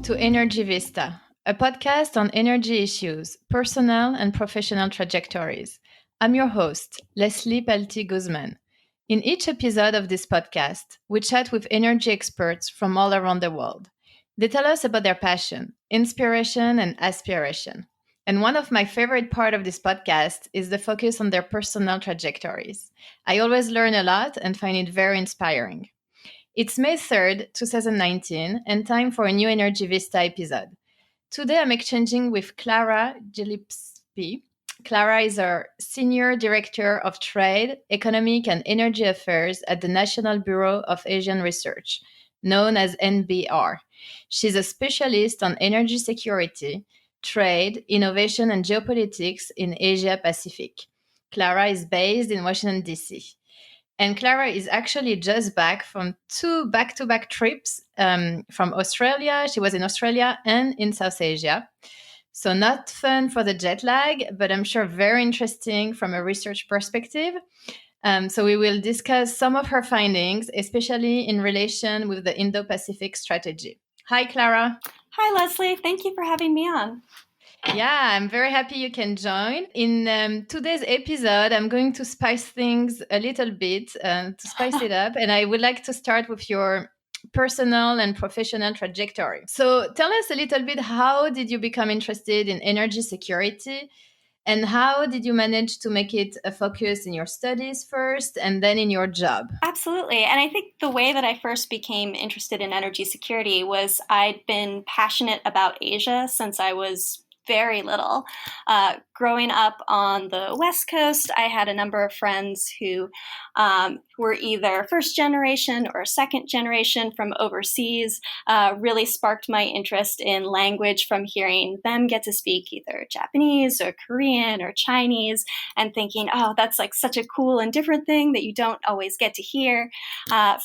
to Energy Vista, a podcast on energy issues, personal and professional trajectories. I'm your host, Leslie Palti-Guzman. In each episode of this podcast, we chat with energy experts from all around the world. They tell us about their passion, inspiration, and aspiration. And one of my favorite parts of this podcast is the focus on their personal trajectories. I always learn a lot and find it very inspiring. It's May 3rd, 2019, and time for a new Energy Vista episode. Today I'm exchanging with Clara Gillispie. Clara is our Senior Director of Trade, Economic and Energy Affairs at the National Bureau of Asian Research, known as NBR. She's a specialist on energy security, trade, innovation, and geopolitics in Asia-Pacific. Clara is based in Washington, D.C. And Clara is actually just back from 2 back-to-back trips from Australia. She was in Australia and in South Asia. So not fun for the jet lag, but I'm sure very interesting from a research perspective. So we will discuss some of her findings, especially in relation with the Indo-Pacific strategy. Hi, Clara. Hi, Leslie. Thank you for having me on. Yeah, I'm very happy you can join. In today's episode, I'm going to spice things a little bit, to spice it up. And I would like to start with your personal and professional trajectory. So tell us a little bit, how did you become interested in energy security? And how did you manage to make it a focus in your studies first and then in your job? Absolutely. And I think the way that I first became interested in energy security was I'd been passionate about Asia since I was very little. Growing up on the West Coast, I had a number of friends who were either first generation or second generation from overseas. Really sparked my interest in language from hearing them get to speak either Japanese or Korean or Chinese and thinking, oh, that's like such a cool and different thing that you don't always get to hear.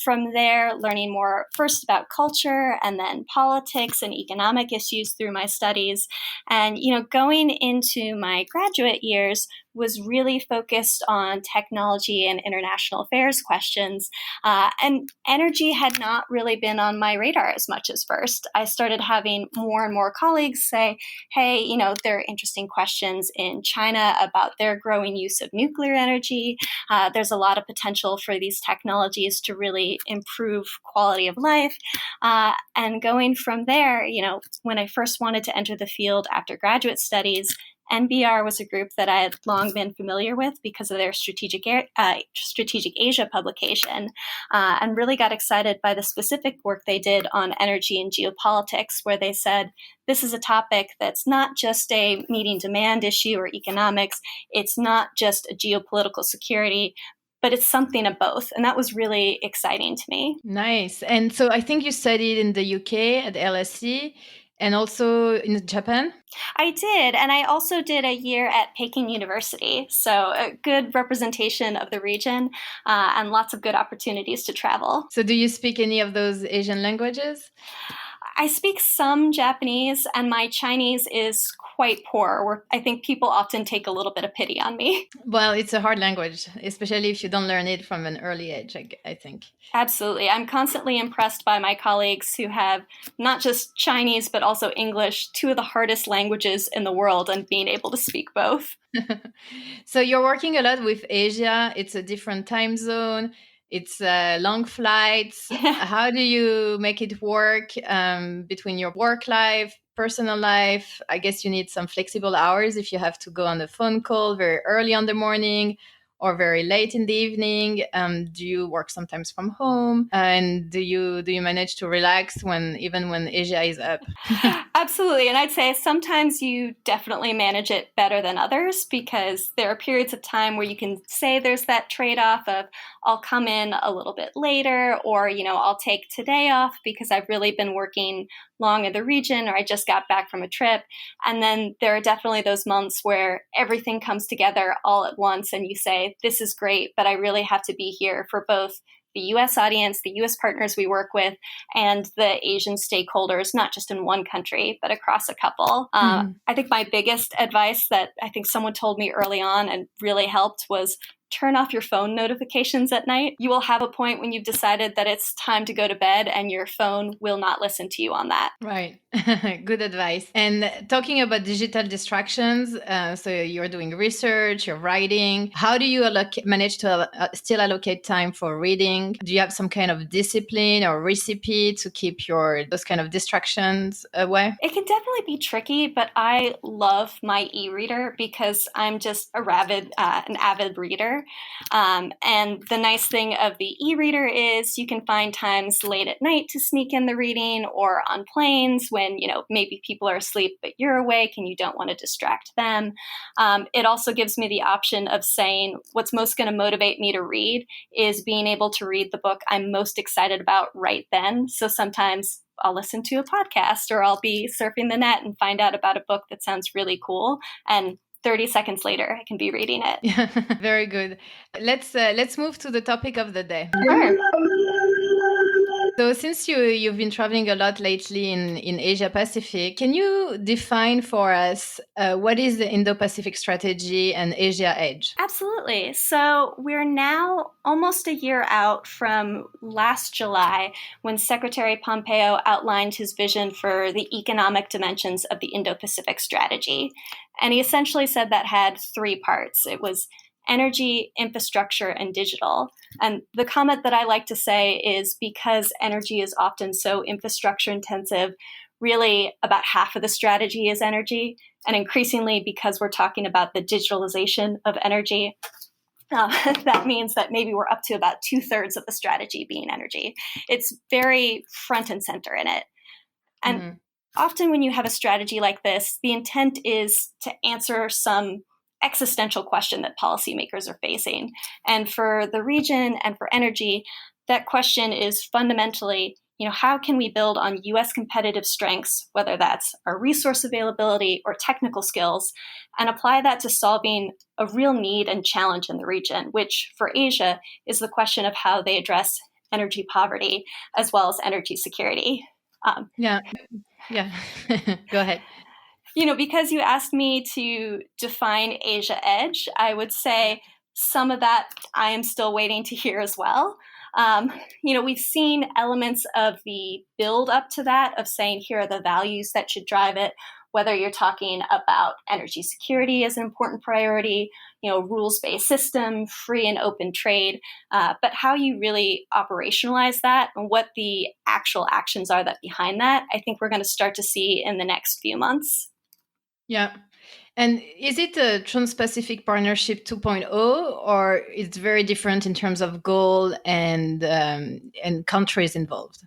From there, learning more first about culture and then politics and economic issues through my studies. And, going into my graduate years was really focused on technology and international affairs questions. And energy had not really been on my radar as much as first. I started having more and more colleagues say, hey, there are interesting questions in China about their growing use of nuclear energy. There's a lot of potential for these technologies to really improve quality of life. And going from there, when I first wanted to enter the field after graduate studies, NBR was a group that I had long been familiar with because of their Strategic Asia publication, and really got excited by the specific work they did on energy and geopolitics, where they said, this is a topic that's not just a meeting demand issue or economics, it's not just a geopolitical security, but it's something of both. And that was really exciting to me. Nice. And so I think you studied in the UK at LSE. And also in Japan? I did. And I also did a year at Peking University. So a good representation of the region and lots of good opportunities to travel. So do you speak any of those Asian languages? I speak some Japanese, and my Chinese is quite poor, where I think people often take a little bit of pity on me. Well, it's a hard language, especially if you don't learn it from an early age, I think. Absolutely. I'm constantly impressed by my colleagues who have not just Chinese, but also English, two of the hardest languages in the world, and being able to speak both. So you're working a lot with Asia. It's a different time zone. It's long flights. How do you make it work between your work life, personal life? I guess you need some flexible hours if you have to go on a phone call very early on the morning or very late in the evening. Do you work sometimes from home? And do you manage to relax even when Asia is up? Absolutely. And I'd say sometimes you definitely manage it better than others, because there are periods of time where you can say there's that trade-off of I'll come in a little bit later, or, I'll take today off because I've really been working long in the region, or I just got back from a trip. And then there are definitely those months where everything comes together all at once and you say, this is great, but I really have to be here for both the US audience, the US partners we work with, and the Asian stakeholders, not just in one country, but across a couple. I think my biggest advice that I think someone told me early on and really helped was turn off your phone notifications at night. You will have a point when you've decided that it's time to go to bed and your phone will not listen to you on that. Right. Good advice. And talking about digital distractions, so you're doing research, you're writing. How do you manage to still allocate time for reading? Do you have some kind of discipline or recipe to keep those kind of distractions away? It can definitely be tricky, but I love my e-reader because I'm just an avid reader. And the nice thing of the e-reader is you can find times late at night to sneak in the reading, or on planes when, maybe people are asleep but you're awake and you don't want to distract them. It also gives me the option of saying what's most going to motivate me to read is being able to read the book I'm most excited about right then. So sometimes I'll listen to a podcast or I'll be surfing the net and find out about a book that sounds really cool. And 30 seconds later, I can be reading it. Yeah, very good. Let's move to the topic of the day. Sure. So since you've been traveling a lot lately in Asia Pacific, can you define for us what is the Indo-Pacific strategy and Asia Edge? Absolutely. So we're now almost a year out from last July when Secretary Pompeo outlined his vision for the economic dimensions of the Indo-Pacific strategy. And he essentially said that had three parts. It was energy, infrastructure, and digital. And the comment that I like to say is because energy is often so infrastructure intensive, really about half of the strategy is energy. And increasingly, because we're talking about the digitalization of energy, that means that maybe we're up to about 2/3 of the strategy being energy. It's very front and center in it. And often when you have a strategy like this, the intent is to answer some existential question that policymakers are facing. And for the region and for energy, that question is fundamentally, how can we build on US competitive strengths, whether that's our resource availability or technical skills, and apply that to solving a real need and challenge in the region, which for Asia is the question of how they address energy poverty as well as energy security. Yeah. Go ahead. Because you asked me to define Asia Edge, I would say some of that I am still waiting to hear as well. We've seen elements of the build up to that, of saying here are the values that should drive it, whether you're talking about energy security as an important priority, rules-based system, free and open trade, but how you really operationalize that and what the actual actions are that behind that, I think we're going to start to see in the next few months. Yeah. And is it a Trans-Pacific Partnership 2.0, or it's very different in terms of goal and countries involved?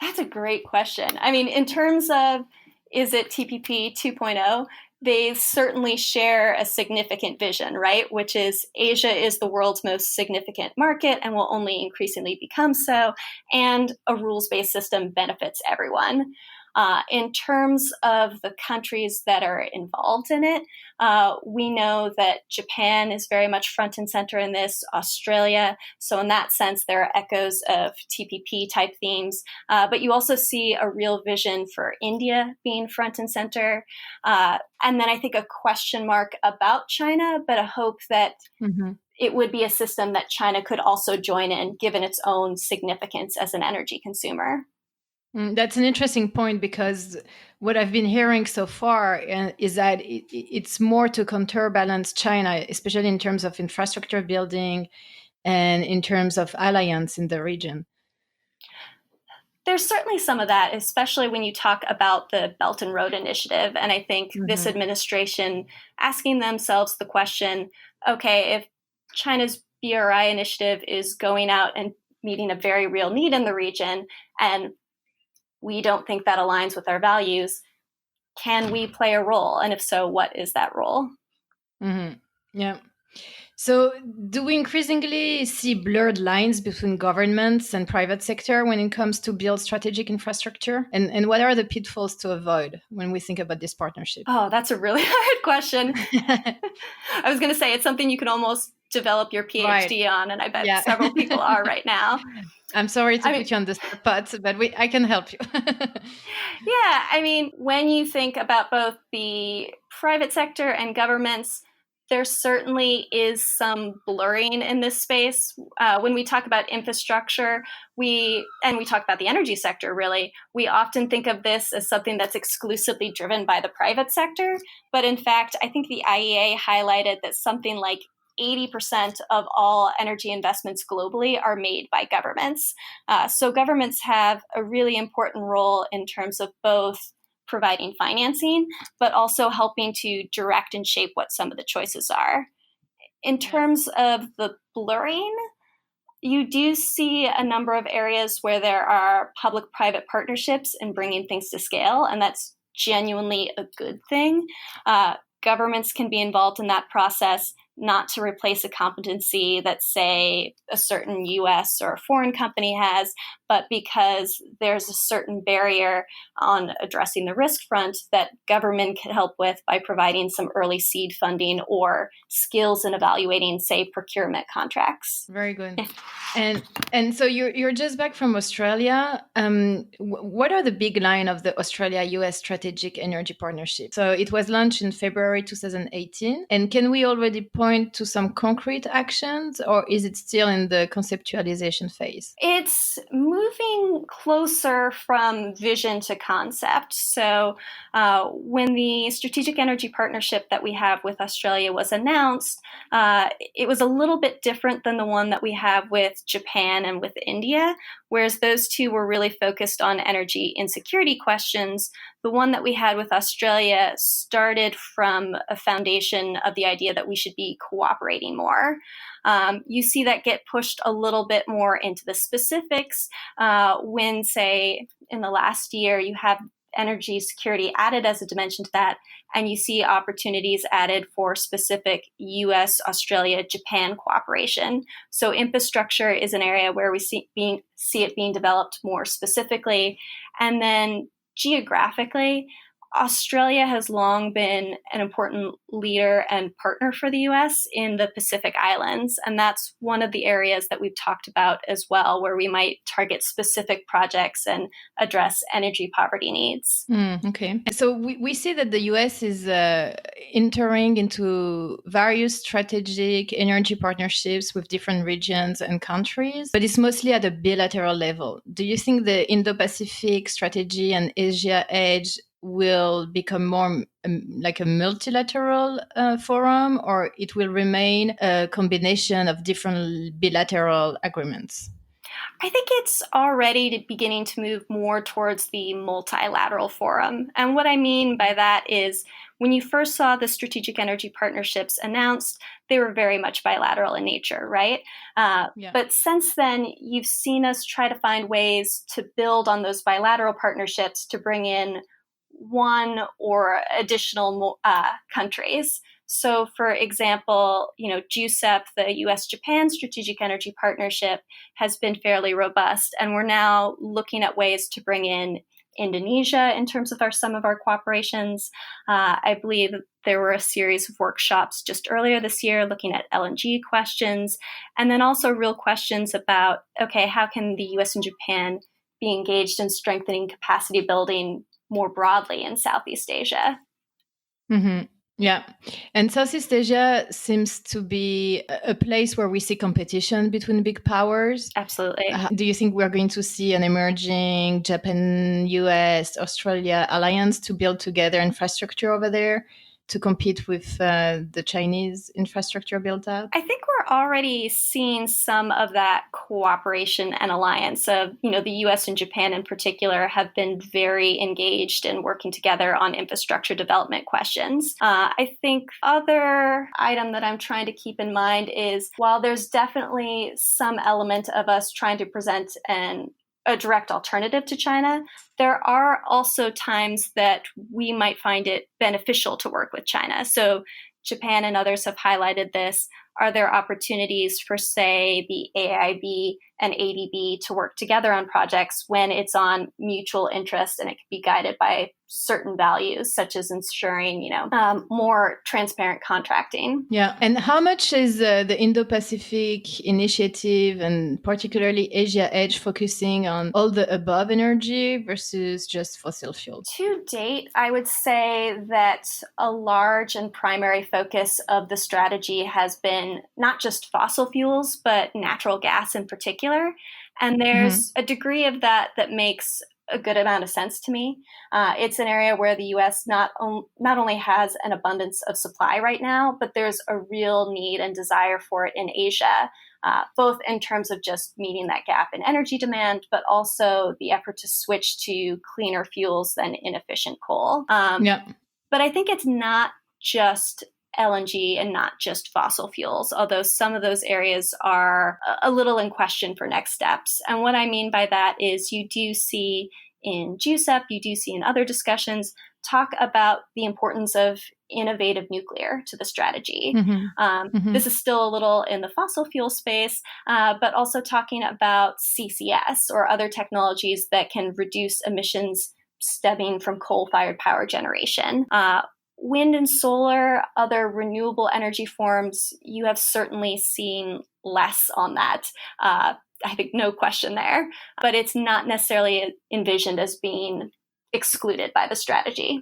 That's a great question. I mean, in terms of, is it TPP 2.0? They certainly share a significant vision, right? Which is Asia is the world's most significant market and will only increasingly become so. And a rules-based system benefits everyone. In terms of the countries that are involved in it, we know that Japan is very much front and center in this, Australia. So in that sense, there are echoes of TPP type themes. But you also see a real vision for India being front and center. And then I think a question mark about China, but a hope that it would be a system that China could also join in, given its own significance as an energy consumer. That's an interesting point, because what I've been hearing so far is that it's more to counterbalance China, especially in terms of infrastructure building and in terms of alliance in the region. There's certainly some of that, especially when you talk about the Belt and Road Initiative. And I think this administration asking themselves the question, okay, if China's BRI initiative is going out and meeting a very real need in the region, and we don't think that aligns with our values, can we play a role? And if so, what is that role? Yeah. So do we increasingly see blurred lines between governments and private sector when it comes to build strategic infrastructure? And what are the pitfalls to avoid when we think about this partnership? Oh, that's a really hard question. I was going to say it's something you can almost develop your PhD on, and I bet several people are right now. I'm sorry to put you on the spot, but I can help you. Yeah, I mean, when you think about both the private sector and governments, There certainly is some blurring in this space. When we talk about infrastructure, we talk about the energy sector, really, we often think of this as something that's exclusively driven by the private sector. But in fact, I think the IEA highlighted that something like 80% of all energy investments globally are made by governments. So governments have a really important role in terms of both providing financing, but also helping to direct and shape what some of the choices are. In terms of the blurring, you do see a number of areas where there are public-private partnerships in bringing things to scale, and that's genuinely a good thing. Governments can be involved in that process, not to replace a competency that, say, a certain US or a foreign company has, but because there's a certain barrier on addressing the risk front that government can help with by providing some early seed funding or skills in evaluating, say, procurement contracts. Very good. And so you're just back from Australia. What are the big line of the Australia-US Strategic Energy Partnership? So it was launched in February 2018. And can we already point to some concrete actions, or is it still in the conceptualization phase? It's moving closer from vision to concept. So when the Strategic Energy Partnership that we have with Australia was announced, it was a little bit different than the one that we have with Japan and with India, whereas those two were really focused on energy insecurity questions. The one that we had with Australia started from a foundation of the idea that we should be cooperating more. You see that get pushed a little bit more into the specifics when, say, in the last year, you have energy security added as a dimension to that, and you see opportunities added for specific US, Australia, Japan cooperation. So infrastructure is an area where we see it being developed more specifically. And then geographically, Australia has long been an important leader and partner for the US in the Pacific Islands. And that's one of the areas that we've talked about as well, where we might target specific projects and address energy poverty needs. Okay. So we see that the US is entering into various strategic energy partnerships with different regions and countries, but it's mostly at a bilateral level. Do you think the Indo-Pacific strategy and Asia Edge will become more like a multilateral forum, or it will remain a combination of different bilateral agreements? I think it's already beginning to move more towards the multilateral forum. And what I mean by that is when you first saw the strategic energy partnerships announced, they were very much bilateral in nature, right? But since then, you've seen us try to find ways to build on those bilateral partnerships to bring in one or additional countries. So, for example, GSEP, the U.S.-Japan Strategic Energy Partnership, has been fairly robust, and we're now looking at ways to bring in Indonesia in terms of some of our cooperations. I believe there were a series of workshops just earlier this year looking at LNG questions, and then also real questions about, okay, how can the U.S. and Japan be engaged in strengthening capacity building more broadly in Southeast Asia? Mm-hmm. Yeah. And Southeast Asia seems to be a place where we see competition between big powers. Absolutely. Do you think we're going to see an emerging Japan, US, Australia alliance to build together infrastructure over there to compete with the Chinese infrastructure built up? I think we're already seeing some of that cooperation and alliance of, the US and Japan in particular have been very engaged in working together on infrastructure development questions. I think other item that I'm trying to keep in mind is while there's definitely some element of us trying to present a direct alternative to China, there are also times that we might find it beneficial to work with China. So Japan and others have highlighted this. are there opportunities for, say, the AIB and ADB to work together on projects when it's on mutual interest and it can be guided by certain values, such as ensuring, more transparent contracting. Yeah. And how much is the Indo-Pacific initiative and particularly Asia Edge focusing on all the above energy versus just fossil fuels? To date, I would say that a large and primary focus of the strategy has been not just fossil fuels, but natural gas in particular. And there's a degree of that makes a good amount of sense to me. It's an area where the U.S. not only has an abundance of supply right now, but there's a real need and desire for it in Asia, both in terms of just meeting that gap in energy demand, but also the effort to switch to cleaner fuels than inefficient coal. But I think it's not just LNG and not just fossil fuels, although some of those areas are a little in question for next steps. And what I mean by that is you do see in GSEP, you do see in other discussions, talk about the importance of innovative nuclear to the strategy. This is still a little in the fossil fuel space, but also talking about CCS or other technologies that can reduce emissions stemming from coal-fired power generation. Wind and solar, other renewable energy forms, you have certainly seen less on that. I think no question there, but it's not necessarily envisioned as being excluded by the strategy.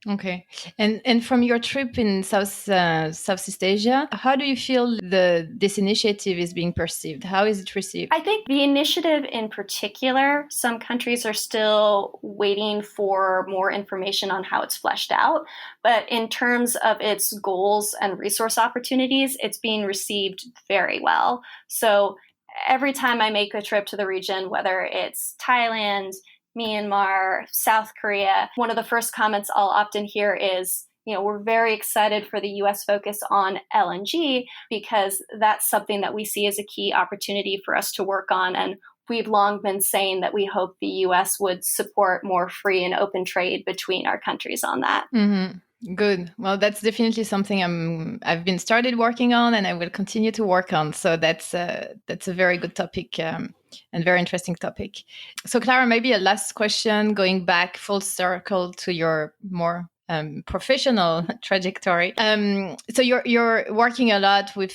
Okay. And from your trip in Southeast Asia, how do you feel this initiative is being perceived? How is it received? I think the initiative in particular, some countries are still waiting for more information on how it's fleshed out. But in terms of its goals and resource opportunities, it's being received very well. So every time I make a trip to the region, whether it's Thailand, Myanmar, South Korea, one of the first comments I'll often hear is, we're very excited for the U.S. focus on LNG because that's something that we see as a key opportunity for us to work on. And we've long been saying that we hope the U.S. would support more free and open trade between our countries on that. Good. Well, that's definitely something I've been started working on, and I will continue to work on. So that's a very good topic and very interesting topic. So, Clara, maybe a last question, going back full circle to your more professional trajectory. So you're working a lot with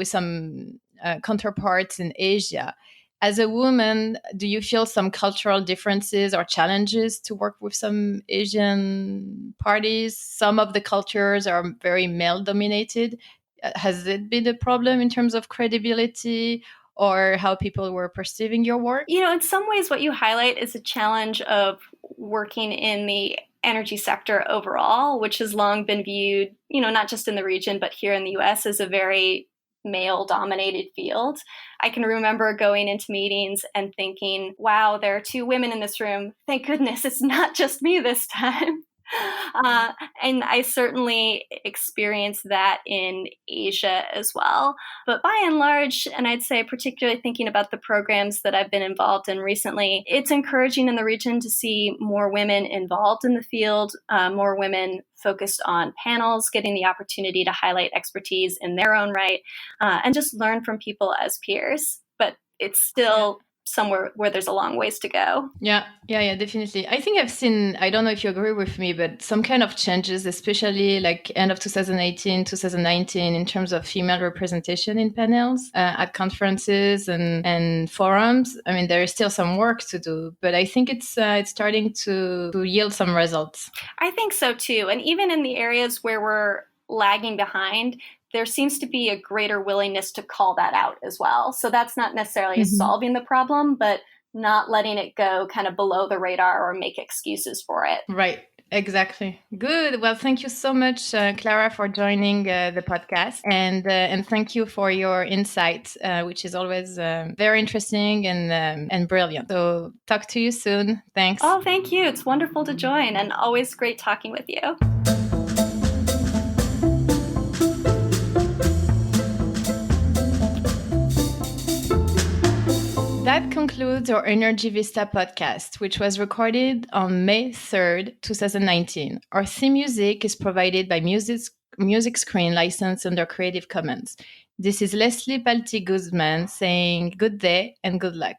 some counterparts in Asia. As a woman, do you feel some cultural differences or challenges to work with some Asian parties? Some of the cultures are very male-dominated. Has it been a problem in terms of credibility or how people were perceiving your work? In some ways, what you highlight is a challenge of working in the energy sector overall, which has long been viewed, not just in the region, but here in the US as a very male-dominated field. I can remember going into meetings and thinking, wow, there are two women in this room. Thank goodness it's not just me this time. And I certainly experienced that in Asia as well. But by and large, and I'd say particularly thinking about the programs that I've been involved in recently, it's encouraging in the region to see more women involved in the field, more women focused on panels, getting the opportunity to highlight expertise in their own right, and just learn from people as peers. But it's still somewhere where there's a long ways to go. Yeah, definitely. I think I've seen, I don't know if you agree with me, but some kind of changes, especially like end of 2018, 2019, in terms of female representation in panels at conferences and forums. I mean, there is still some work to do, but I think it's starting to yield some results. I think so too. And even in the areas where we're lagging behind, there seems to be a greater willingness to call that out as well. So that's not necessarily solving the problem, but not letting it go kind of below the radar or make excuses for it. Right. Exactly. Good. Well, thank you so much, Clara, for joining the podcast, and thank you for your insight, which is always very interesting and brilliant. So, talk to you soon. Thanks. Oh, thank you. It's wonderful to join, and always great talking with you. That concludes our Energy Vista podcast, which was recorded on May 3rd, 2019. Our theme music is provided by music screen licensed under Creative Commons. This is Leslie Palti-Guzman saying good day and good luck.